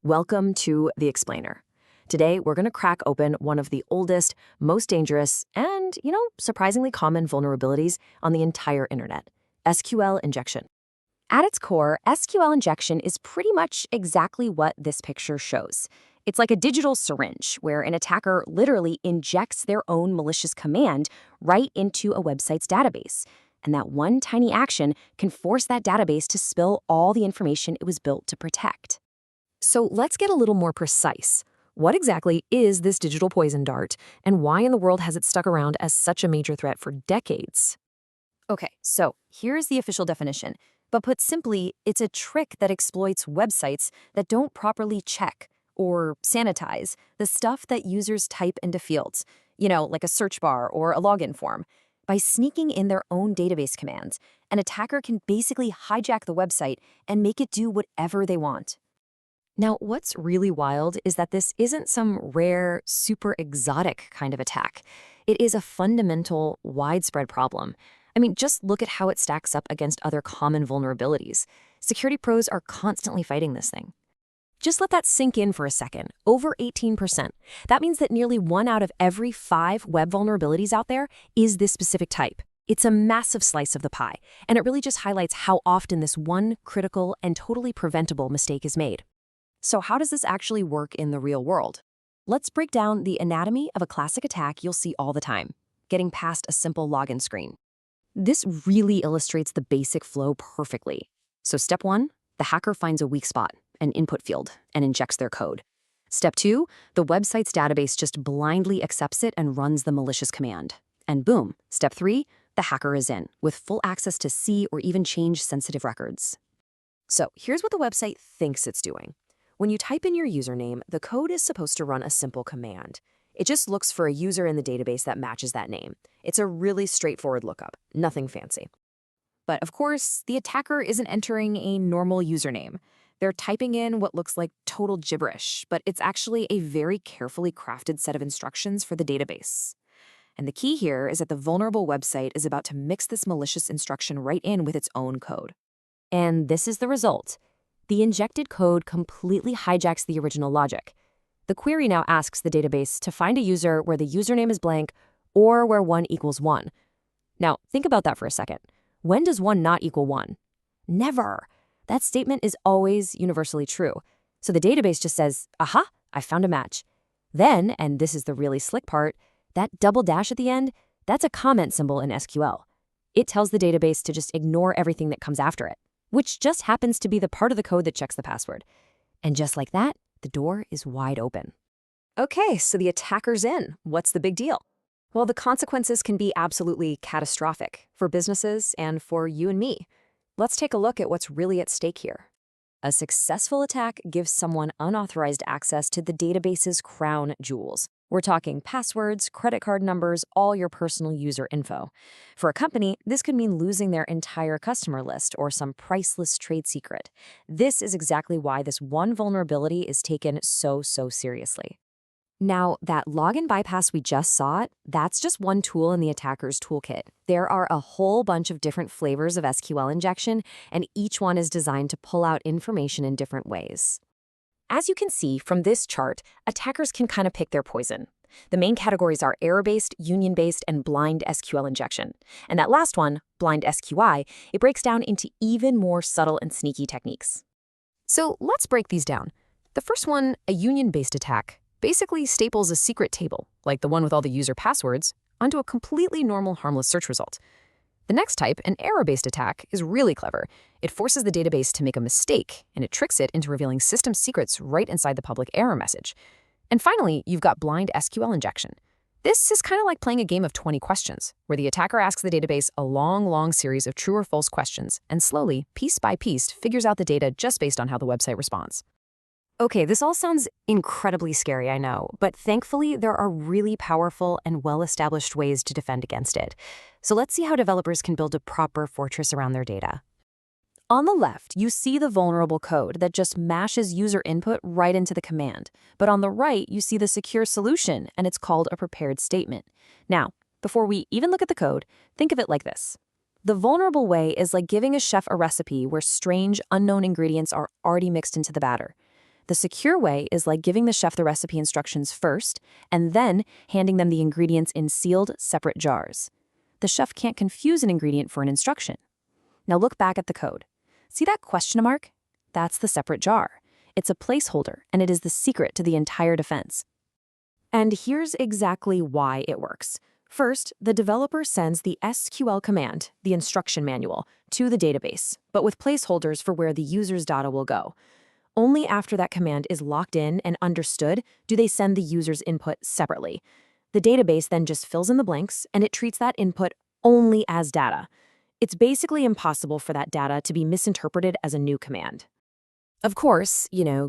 Welcome to The Explainer. Today, we're going to crack open one of the oldest, most dangerous, and, surprisingly common vulnerabilities on the entire internet, SQL injection. At its core, SQL injection is pretty much exactly what this picture shows. It's like a digital syringe where an attacker literally injects their own malicious command right into a website's database. And that one tiny action can force that database to spill all the information it was built to protect. So let's get a little more precise. What exactly is this digital poison dart, and why in the world has it stuck around as such a major threat for decades? Okay, so here's the official definition. But put simply, it's a trick that exploits websites that don't properly check or sanitize the stuff that users type into fields, like a search bar or a login form. By sneaking in their own database commands, an attacker can basically hijack the website and make it do whatever they want. Now, what's really wild is that this isn't some rare, super exotic kind of attack. It is a fundamental, widespread problem. I mean, just look at how it stacks up against other common vulnerabilities. Security pros are constantly fighting this thing. Just let that sink in for a second. Over 18%. That means that nearly 1 out of every 5 web vulnerabilities out there is this specific type. It's a massive slice of the pie, and it really just highlights how often this one critical and totally preventable mistake is made. So how does this actually work in the real world? Let's break down the anatomy of a classic attack you'll see all the time, getting past a simple login screen. This really illustrates the basic flow perfectly. So step 1, the hacker finds a weak spot, an input field, and injects their code. Step 2, the website's database just blindly accepts it and runs the malicious command. And boom, step 3, the hacker is in, with full access to see or even change sensitive records. So here's what the website thinks it's doing. When you type in your username, the code is supposed to run a simple command. It just looks for a user in the database that matches that name. It's a really straightforward lookup, nothing fancy. But of course, the attacker isn't entering a normal username. They're typing in what looks like total gibberish, but it's actually a very carefully crafted set of instructions for the database. And the key here is that the vulnerable website is about to mix this malicious instruction right in with its own code. And this is the result. The injected code completely hijacks the original logic. The query now asks the database to find a user where the username is blank or where 1 equals 1. Now, think about that for a second. When does 1 not equal 1? Never. That statement is always universally true. So the database just says, aha, I found a match. Then, and this is the really slick part, that double dash at the end, that's a comment symbol in SQL. It tells the database to just ignore everything that comes after it, which just happens to be the part of the code that checks the password. And just like that, the door is wide open. Okay, so the attacker's in. What's the big deal? Well, the consequences can be absolutely catastrophic for businesses and for you and me. Let's take a look at what's really at stake here. A successful attack gives someone unauthorized access to the database's crown jewels. We're talking passwords, credit card numbers, all your personal user info. For a company, this could mean losing their entire customer list or some priceless trade secret. This is exactly why this one vulnerability is taken so seriously. Now, that login bypass we just saw, that's just one tool in the attacker's toolkit. There are a whole bunch of different flavors of SQL injection, and each one is designed to pull out information in different ways. As you can see from this chart, attackers can kind of pick their poison. The main categories are error-based, union-based, and blind SQL injection. And that last one, blind SQI, it breaks down into even more subtle and sneaky techniques. So let's break these down. The first one, a union-based attack, basically staples a secret table, like the one with all the user passwords, onto a completely normal, harmless search result. The next type, an error-based attack, is really clever. It forces the database to make a mistake, and it tricks it into revealing system secrets right inside the public error message. And finally, you've got blind SQL injection. This is kind of like playing a game of 20 questions, where the attacker asks the database a long series of true or false questions, and slowly, piece by piece, figures out the data just based on how the website responds. Okay, this all sounds incredibly scary, I know, but thankfully there are really powerful and well-established ways to defend against it. So let's see how developers can build a proper fortress around their data. On the left, you see the vulnerable code that just mashes user input right into the command. But on the right, you see the secure solution, and it's called a prepared statement. Now, before we even look at the code, think of it like this. The vulnerable way is like giving a chef a recipe where strange, unknown ingredients are already mixed into the batter. The secure way is like giving the chef the recipe instructions first and then handing them the ingredients in sealed, separate jars. The chef can't confuse an ingredient for an instruction. Now look back at the code. See that question mark? That's the separate jar. It's a placeholder, and it is the secret to the entire defense. And here's exactly why it works. First, the developer sends the SQL command, the instruction manual, to the database, but with placeholders for where the user's data will go. Only after that command is locked in and understood do they send the user's input separately. The database then just fills in the blanks, and it treats that input only as data. It's basically impossible for that data to be misinterpreted as a new command. Of course,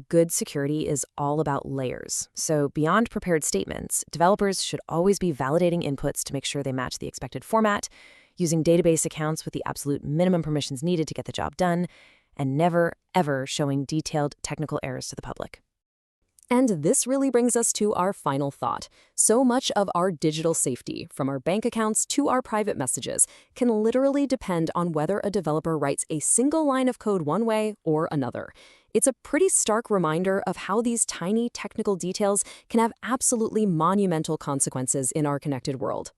good security is all about layers. So beyond prepared statements, developers should always be validating inputs to make sure they match the expected format, using database accounts with the absolute minimum permissions needed to get the job done, and never, ever showing detailed technical errors to the public. And this really brings us to our final thought. So much of our digital safety, from our bank accounts to our private messages, can literally depend on whether a developer writes a single line of code one way or another. It's a pretty stark reminder of how these tiny technical details can have absolutely monumental consequences in our connected world.